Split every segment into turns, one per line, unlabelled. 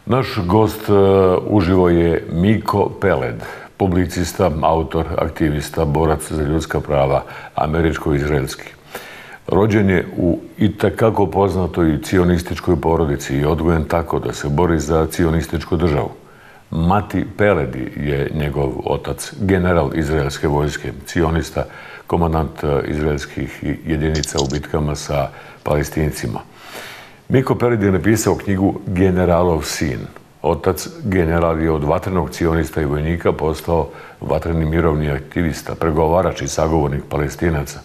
Naš gost uživo je Miko Peled, publicista, autor, aktivista, borac za ljudska prava, američko-izraelski. Rođen je u itekako poznatoj cionističkoj porodici i odgojen tako da se bori za cionističku državu. Mati Peledi je njegov otac, general izraelske vojske, cionista, komandant izraelskih jedinica u bitkama sa Palestincima. Miko Peled je napisao knjigu Generalov sin. Otac general je od vatrenog cionista i vojnika postao vatreni mirovni aktivista, pregovarač i sagovornik Palestinaca.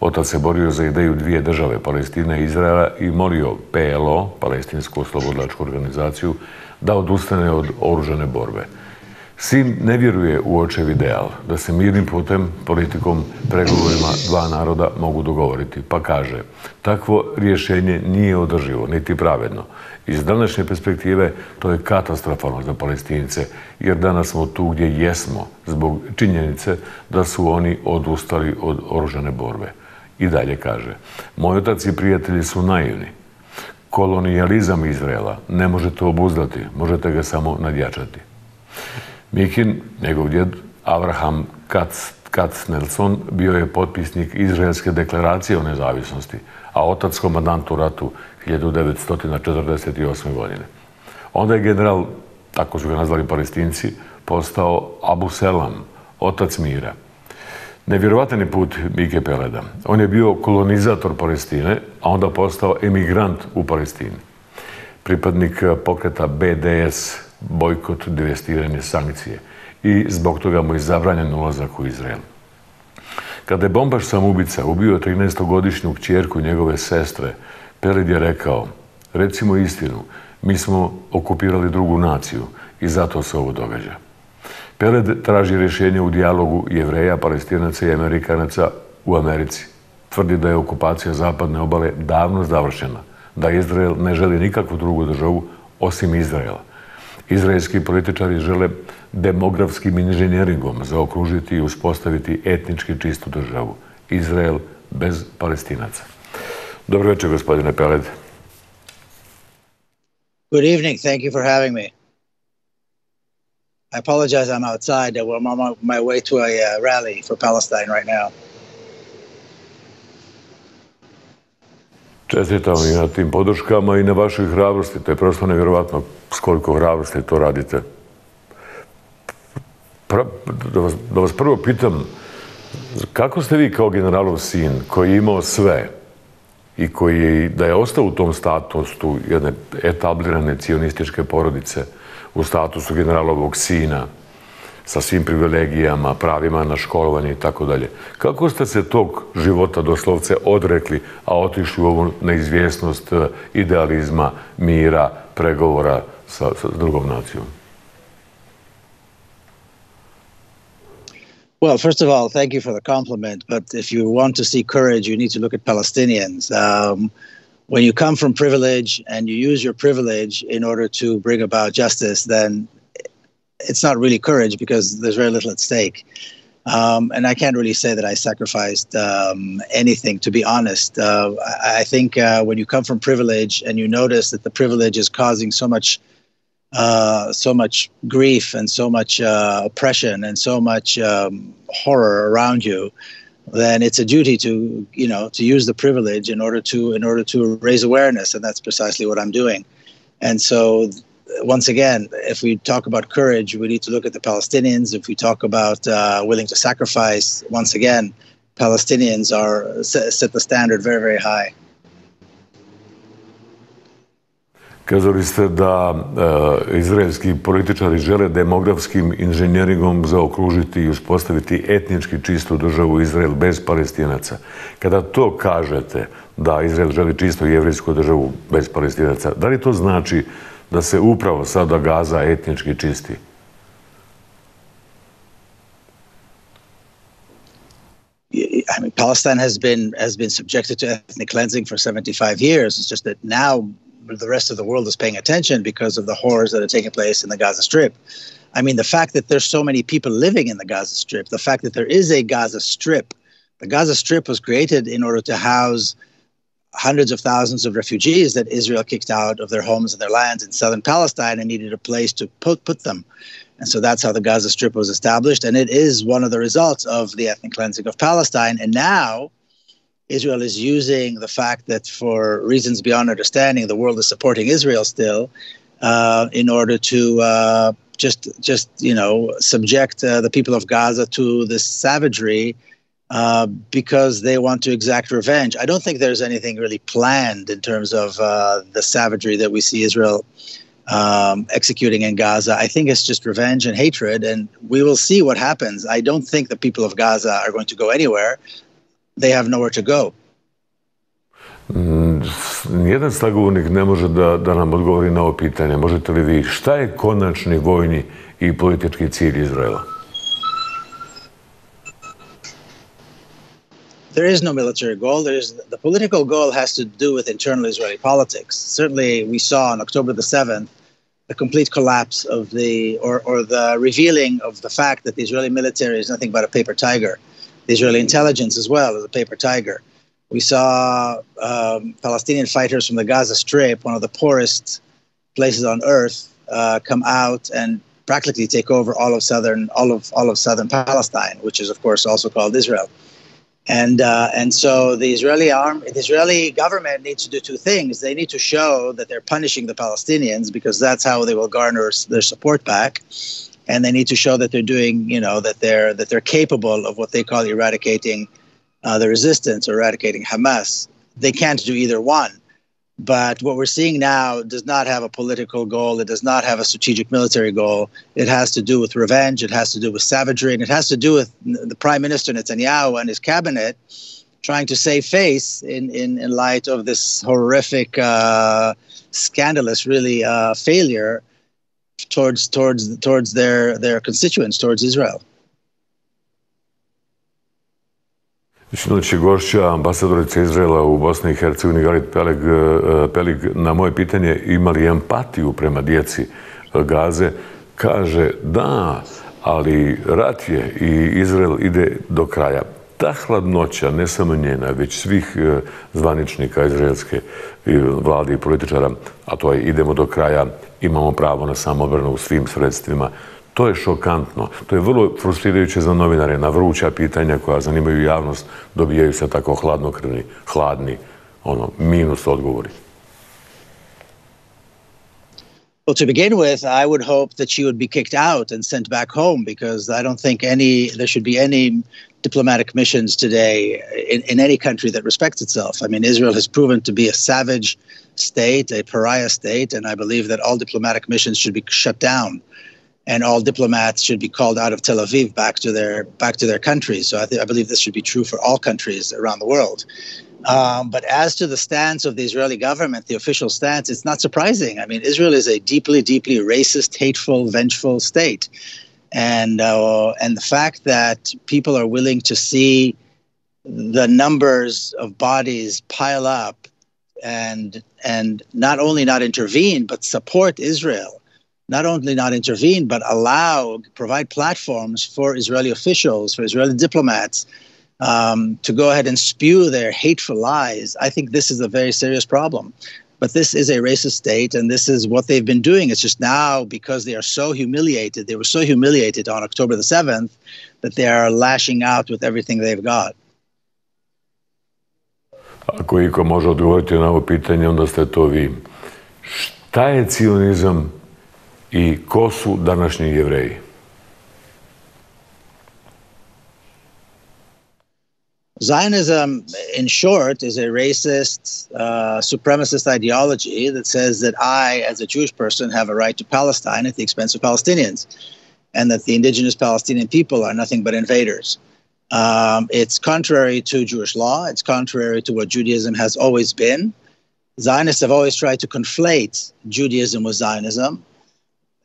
Otac se borio za ideju dvije države, Palestina i Izraela, i molio PLO, Palestinsku oslobodilačku organizaciju, da odustane od oružane borbe. Sin ne vjeruje u očev ideal, da se mirnim putem, politikom, pregovorima dva naroda mogu dogovoriti, pa kaže: takvo rješenje nije održivo, niti pravedno. Iz današnje perspektive to je katastrofalno za Palestince, jer danas smo tu gdje jesmo zbog činjenice da su oni odustali od oružane borbe. I dalje kaže: moj otac i prijatelji su naivni. Kolonijalizam Izraela ne možete obuzdati, možete ga samo nadjačati. Mikin, njegov djed Avraham Katznelson, bio je potpisnik Izraelske deklaracije o nezavisnosti, a otac komandant u ratu 1948. godine. Onda je general, tako su ga nazvali Palestinci, postao Abu Selam, otac mira. Nevjerovatan je put Mike Peleda. On je bio kolonizator Palestine, a onda postao emigrant u Palestini. Pripadnik pokreta BDS, bojkot, devastiranje, sankcije. I zbog toga mu je zabranjen ulazak u Izrael. Kada je bombaš samoubica ubio 13-godišnju kćerku njegove sestre, Peled je rekao: recimo istinu, mi smo okupirali drugu naciju i zato se ovo događa. Peled traži rješenje u dijalogu Jevreja, Palestinaca i Amerikanaca u Americi. Tvrdi da je okupacija zapadne obale davno završena, da Izrael ne želi nikakvu drugu državu osim Izraela. Izraelski političari žele demografskim inženjeringom zaokružiti i uspostaviti etnički čistu državu. Izrael bez Palestinaca. Dobro večer, gospodine Peled.
Good evening. Thank you for having me. I apologize, I'm outside. I'm on my way to a rally for Palestine right now.
Čestitam i na tim podrškama i na vašoj hrabrosti. To je prosto nevjerovatno s koliko hrabrosti to radite. Da vas prvo pitam, kako ste vi kao generalov sin, koji je imao sve i koji da je ostao u tom statusu jedne etablirane cionističke porodice, u statusu generalovog sina, sa svim privilegijama, pravima na školovanje i tako dalje. Kako ste se tog života doslovce odrekli, a otišli u ovu neizvjesnost idealizma, mira, pregovora sa drugom nacijom?
Well, first of all, thank you for the compliment. But if you want to see courage, you need to look at Palestinians. When you come from privilege and you use your privilege in order to bring about justice, then it's not really courage because there's very little at stake. And I can't really say that I sacrificed anything, to be honest. I think when you come from privilege and you notice that the privilege is causing so much grief and so much oppression and so much horror around you, then it's a duty to use the privilege in order to raise awareness, and that's precisely what I'm doing. And so, once again, if we talk about courage, we need to look at the Palestinians. If we talk about willing to sacrifice, once again, Palestinians set the standard very, very high.
Kazali ste da izraelski političari žele demografskim inženjeringom zaokružiti i uspostaviti etnički čistu državu Izrael bez Palestinaca. Kada to kažete, da Izrael želi čistu jevrijsku državu bez Palestinaca, da li to znači da se upravo sada Gaza etnički čisti?
I mean, Palestine has been subjected to ethnic cleansing for 75 years. It's just that now the rest of the world is paying attention because of the horrors that are taking place in the Gaza Strip. I mean, the fact that there's so many people living in the Gaza Strip, the fact that there is a Gaza Strip. The Gaza Strip was created in order to house hundreds of thousands of refugees that Israel kicked out of their homes and their lands in southern Palestine and needed a place to put them. And so that's how the Gaza Strip was established. And it is one of the results of the ethnic cleansing of Palestine. And now Israel is using the fact that for reasons beyond understanding, the world is supporting Israel still in order to just subject the people of Gaza to this savagery because they want to exact revenge. I don't think there's anything really planned in terms of the savagery that we see Israel executing in Gaza. I think it's just revenge and hatred, and we will see what happens. I don't think the people of Gaza are going to go anywhere. They have nowhere to go.
Nijedan sagovornik ne može da nam odgovori na ovo pitanje. Možete li vi, šta je konačni vojni i politički cilj Izraela?
There is no military goal. The political goal has to do with internal Israeli politics. Certainly, we saw on October the 7th the complete collapse of the revealing of the fact that the Israeli military is nothing but a paper tiger. The Israeli intelligence as well is a paper tiger. We saw Palestinian fighters from the Gaza Strip, one of the poorest places on earth, come out and practically take over all of southern Palestine, which is of course also called Israel. And so the Israeli government needs to do two things. They need to show that they're punishing the Palestinians because that's how they will garner their support back. And they need to show that they're doing, that they're capable of what they call eradicating the resistance or eradicating Hamas. They can't do either one. But what we're seeing now does not have a political goal. It does not have a strategic military goal. It has to do with revenge. It has to do with savagery. And it has to do with the Prime Minister Netanyahu and his cabinet trying to save face in light of this horrific, scandalous, really, failure towards their constituents, towards Israel.
Sinoć je gošća ambasadorica Izraela u Bosni i Hercegovini, Galit Pelig, na moje pitanje ima li empatiju prema djeci Gaze, kaže da, ali rat je i Izrael ide do kraja. Ta hladnoća, ne samo njena, već svih zvaničnika izraelske vlade i političara, a to je idemo do kraja, imamo pravo na samobranu u svim sredstvima. To je šokantno. To je vrlo frustrirajuće za novinare. Na vruća pitanja koja zanimaju javnost dobijaju se tako hladni, minus odgovori.
Well, to begin with, I would hope that she would be kicked out and sent back home because I don't think there should be any diplomatic missions today in any country that respects itself. I mean, Israel has proven to be a savage state, a pariah state, and I believe that all diplomatic missions should be shut down. And all diplomats should be called out of Tel Aviv back to their countries. So I believe this should be true for all countries around the world. But as to the stance of the Israeli government, the official stance, it's not surprising. I mean, Israel is a deeply, deeply racist, hateful, vengeful state. And the fact that people are willing to see the numbers of bodies pile up and not only not intervene, but support Israel, not only not intervene, but provide platforms for Israeli officials, for Israeli diplomats to go ahead and spew their hateful lies. I think this is a very serious problem. But this is a racist state, and this is what they've been doing. It's just now, because they are so humiliated, they were so humiliated on October the 7th, that they are lashing out with everything they've got.
Ako iko može odgovoriti na ovo pitanje, onda ste to vi. Šta je cionizam i ko su današnji Jevreji?
Zionism, in short, is a racist, supremacist ideology that says that I, as a Jewish person, have a right to Palestine at the expense of Palestinians, and that the indigenous Palestinian people are nothing but invaders. It's contrary to Jewish law. It's contrary to what Judaism has always been. Zionists have always tried to conflate Judaism with Zionism.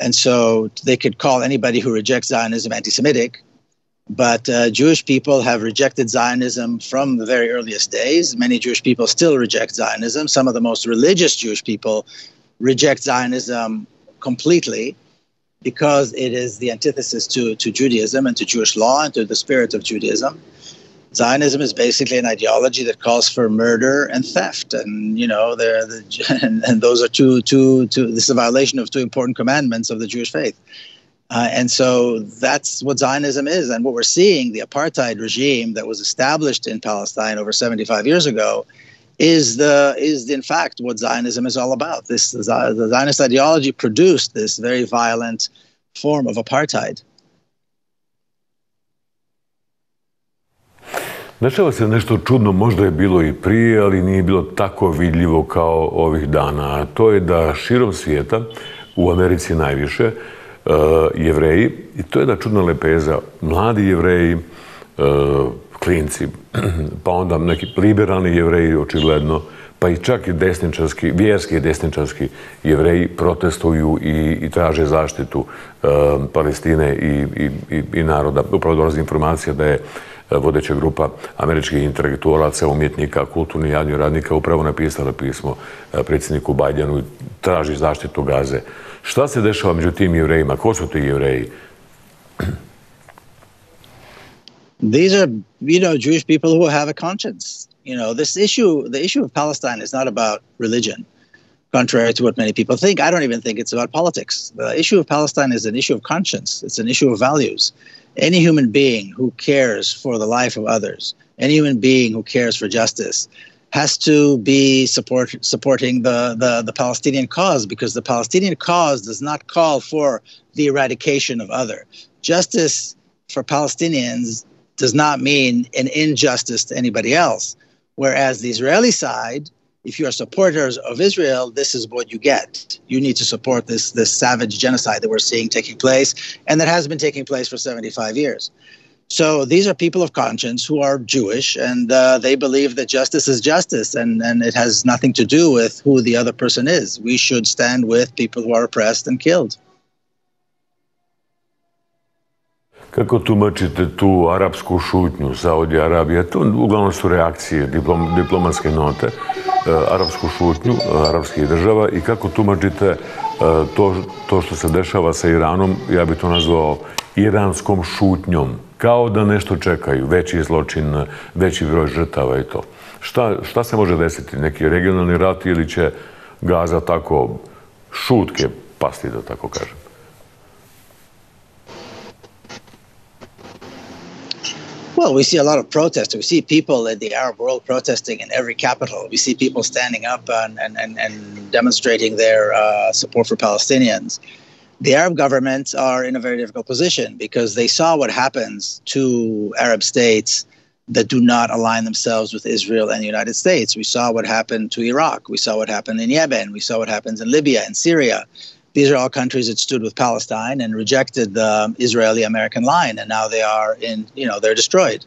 And so they could call anybody who rejects Zionism anti-Semitic. But Jewish people have rejected Zionism from the very earliest days. Many Jewish people still reject Zionism. Some of the most religious Jewish people reject Zionism completely because it is the antithesis to Judaism and to Jewish law and to the spirit of Judaism. Zionism is basically an ideology that calls for murder and theft, and and those are two. This is a violation of two important commandments of the Jewish faith, and so that's what Zionism is. And what we're seeing, the apartheid regime that was established in Palestine over 75 years ago, is in fact what Zionism is all about. The Zionist ideology produced this very violent form of apartheid.
Dešava se nešto čudno, možda je bilo i prije, ali nije bilo tako vidljivo kao ovih dana. A to je da širom svijeta, u Americi najviše, Jevreji, i to je jedna čudna lepeza, mladi Jevreji, klinci, pa onda neki liberalni Jevreji, očigledno, pa i čak i desničarski, vjerski desničarski Jevreji protestuju i traže zaštitu Palestine i naroda. Upravo dolazi informacija da je vodeća grupa američkih intelektualaca, umjetnika, kulturnih javnih radnika upravo napisala pismo predsjedniku Bajdenu i traži zaštitu Gaze. Šta se dešava među tim Jevrejima? Ko su ti Jevreji?
These are, Jewish people who have a conscience. The issue of Palestine is not about religion, contrary to what many people think. I don't even think it's about politics. The issue of Palestine is an issue of conscience. It's an issue of values. Any human being who cares for the life of others, any human being who cares for justice, has to be supporting the Palestinian cause, because the Palestinian cause does not call for the eradication of other. Justice for Palestinians does not mean an injustice to anybody else. Whereas the Israeli side, if you are supporters of Israel, this is what you get. You need to support this savage genocide that we're seeing taking place, and that has been taking place for 75 years. So these are people of conscience who are Jewish, and they believe that justice is justice, and it has nothing to do with who the other person is. We should stand with people who are oppressed and killed.
Kako tumačite tu arapsku šutnju, Saudija Arabija? To uglavnom su reakcije, diplomatske note, arapsku šutnju, arapskih država, i kako tumačite to što se dešava sa Iranom, ja bih to nazvao iranskom šutnjom, kao da nešto čekaju, veći zločin, veći broj žrtava i to. Šta se može desiti? Neki regionalni rat ili će Gaza tako šutke pasti, da tako kažem?
Well, we see a lot of protests. We see people in the Arab world protesting in every capital. We see people standing up and demonstrating their support for Palestinians. The Arab governments are in a very difficult position because they saw what happens to Arab states that do not align themselves with Israel and the United States. We saw what happened to Iraq. We saw what happened in Yemen. We saw what happens in Libya and Syria. These are all countries that stood with Palestine and rejected the Israeli-American line, and now they are they're destroyed.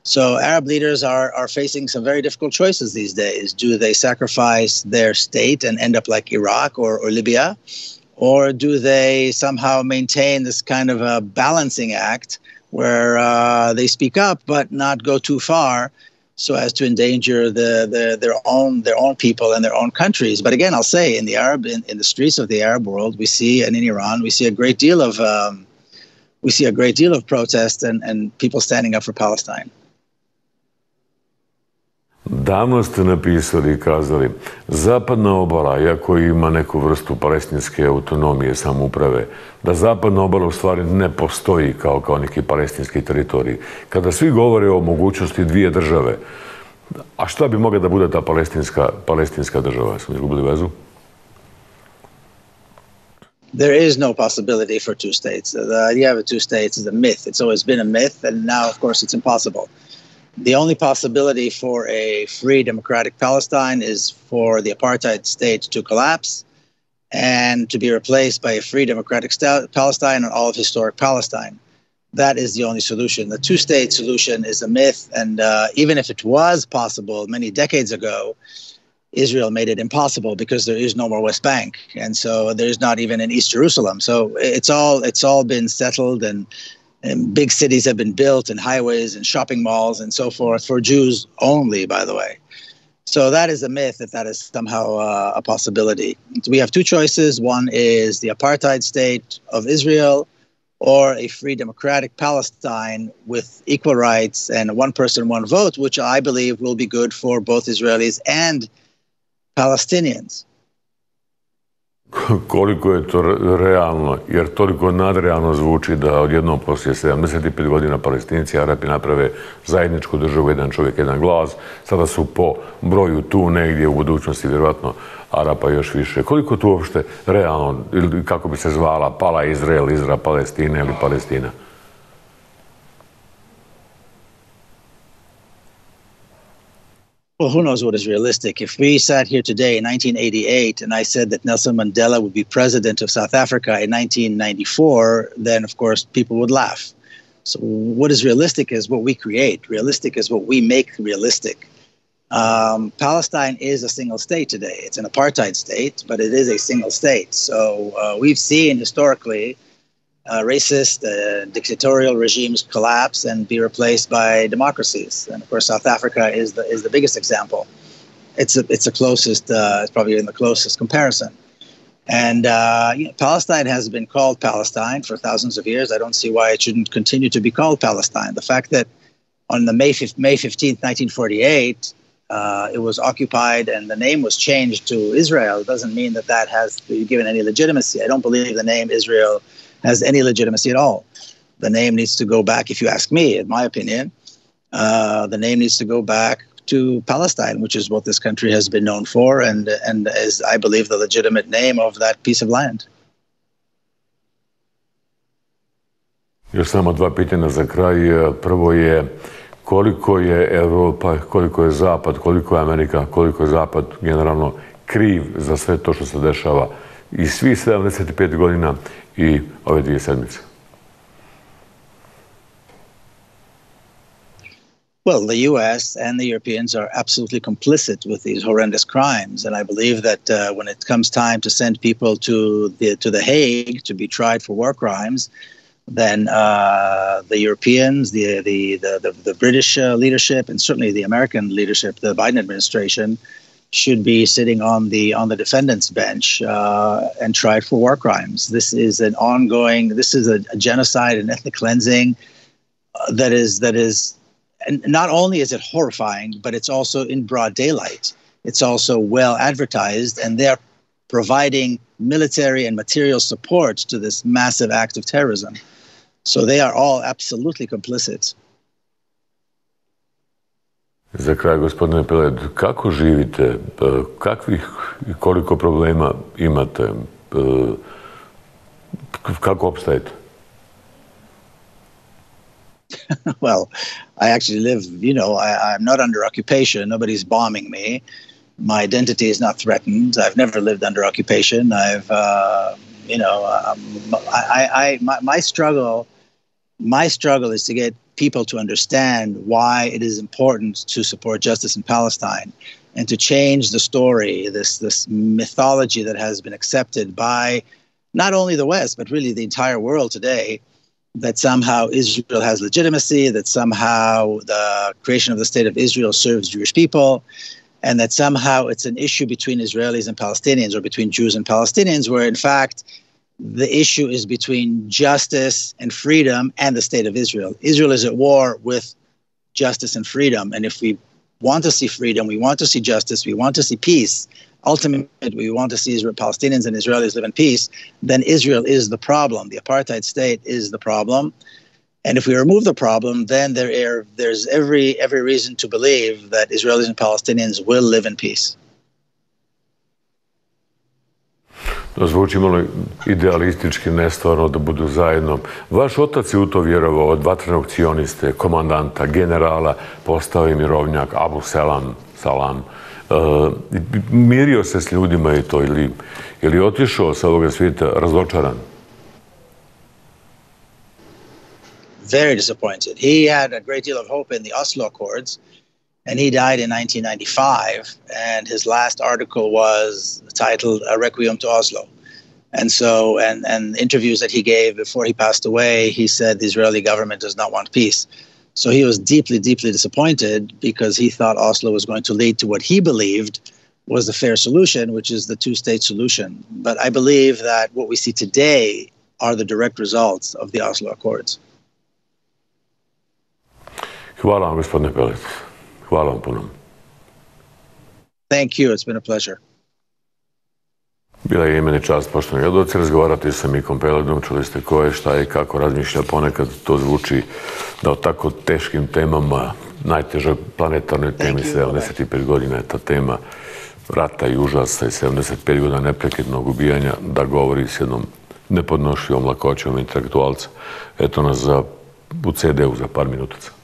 So Arab leaders are facing some very difficult choices these days. Do they sacrifice their state and end up like Iraq or Libya? Or do they somehow maintain this kind of a balancing act where they speak up but not go too far, so as to endanger their own people and their own countries? But again, I'll say, in the streets of the Arab world, we see, and in Iran, we see a great deal of protest and people standing up for Palestine.
Davno ste napisali i kazali, zapadna obala, iako ima neku vrstu palestinske autonomije, samouprave, da zapadna obala u stvari ne postoji kao neki palestinski teritorij. Kada svi govore o mogućnosti dvije države, a šta bi mogla da bude ta palestinska država? Smo izgubili vezu?
There is no possibility for two states. The idea of two states is a myth. It's always been a myth, and now, of course, it's impossible. The only possibility for a free democratic Palestine is for the apartheid state to collapse and to be replaced by a free democratic Palestine and all of historic Palestine. That is the only solution. The two-state solution is a myth, and even if it was possible many decades ago, Israel made it impossible because there is no more West Bank, and so there's not even an East Jerusalem. So it's all been settled, and big cities have been built, and highways and shopping malls and so forth, for Jews only, by the way. So that is a myth that is somehow a possibility. We have two choices. One is the apartheid state of Israel, or a free democratic Palestine with equal rights and one person, one vote, which I believe will be good for both Israelis and Palestinians.
Koliko je to realno, jer toliko nadrealno zvuči da odjednom poslije 75 godina Palestinci i Arapi naprave zajedničku državu, jedan čovjek, jedan glas. Sada su po broju tu negdje u budućnosti, vjerojatno Arapa još više. Koliko tu uopšte realno, ili kako bi se zvala, pala Izrael, Izrael, Palestina ili Palestina?
Well, who knows what is realistic? If we sat here today in 1988 and I said that Nelson Mandela would be president of South Africa in 1994, then of course people would laugh. So what is realistic is what we create. Realistic is what we make realistic. Palestine is a single state today. It's an apartheid state, but it is a single state. So we've seen historically racist, dictatorial regimes collapse and be replaced by democracies. And of course, South Africa is the biggest example. It's the closest, it's probably in the closest comparison. And Palestine has been called Palestine for thousands of years. I don't see why it shouldn't continue to be called Palestine. The fact that on the May 15th, 1948, it was occupied and the name was changed to Israel doesn't mean that that has been given any legitimacy. I don't believe the name Israel has any legitimacy at all. The name needs to go back, if you ask me, in my opinion, the name needs to go back to Palestine, which is what this country has been known for and is, I believe, the legitimate name of that piece of land.
Još samo dva pitanja za kraj. Prvo je koliko je Evropa, koliko je Zapad, koliko je Amerika, koliko je Zapad generalno kriv za sve to što se dešava i svih 75 godina i ove 2 sedmice?
Well, the U.S. and the Europeans are absolutely complicit with these horrendous crimes, and I believe that when it comes time to send people to the Hague to be tried for war crimes, then the Europeans, the British leadership, and certainly the American leadership, the Biden administration, should be sitting on the defendant's bench and tried for war crimes. This is an ongoing. This is a genocide and ethnic cleansing that is, and not only is it horrifying, but it's also in broad daylight. It's also well advertised, and they're providing military and material support to this massive act of terrorism. So they are all absolutely complicit.
Za kraj, gospodine Peled, kako živite? Kakvih i koliko problema imate? Kako opstajete?
Well, I actually live, I'm not under occupation. Nobody's bombing me. My identity is not threatened. I've never lived under occupation. My struggle is to get people to understand why it is important to support justice in Palestine and to change the story, this mythology that has been accepted by not only the West, but really the entire world today, that somehow Israel has legitimacy, that somehow the creation of the state of Israel serves Jewish people, and that somehow it's an issue between Israelis and Palestinians or between Jews and Palestinians, where in fact the issue is between justice and freedom and the state of Israel. Israel is at war with justice and freedom. And if we want to see freedom, we want to see justice, we want to see peace, ultimately we want to see Palestinians and Israelis live in peace, then Israel is the problem. The apartheid state is the problem. And if we remove the problem, then there's every reason to believe that Israelis and Palestinians will live in peace.
To zvuči malo idealistički, nestvarno da budu zajedno. Vaš otac je u to vjerovao, od vatrenog cioniste, komandanta, generala, postao je mirovnjak, Abu Salam. Mirio se s ljudima i to, ili otišao sa ovoga svijeta razočaran?
Very disappointed. He had a great deal of hope in the Oslo Accords, and he died in 1995, and his last article was titled A Requiem to Oslo. And so, and interviews that he gave before he passed away, he said the Israeli government does not want peace. So he was deeply, deeply disappointed because he thought Oslo was going to lead to what he believed was the fair solution, which is the two-state solution. But I believe that what we see today are the direct results of the Oslo Accords.
Hvala vam, gospodine Peled. Hvala vam puno.
Thank you. It's been a pleasure.
Bila je i meni čast, poštovani gledaoci, razgovarati sa Mikom Peledom. Čuli ste ko je, šta je i kako razmišlja. Ponekad to zvuči da o tako teškim temama, najtežoj planetarnoj temi, 75 godina je ta tema rata i užasa i 75 godina neprekidnog ubijanja, da govori s jednom nepodnošljivom lakoćom intelektualca. Eto nas u CD-u za par minutaca.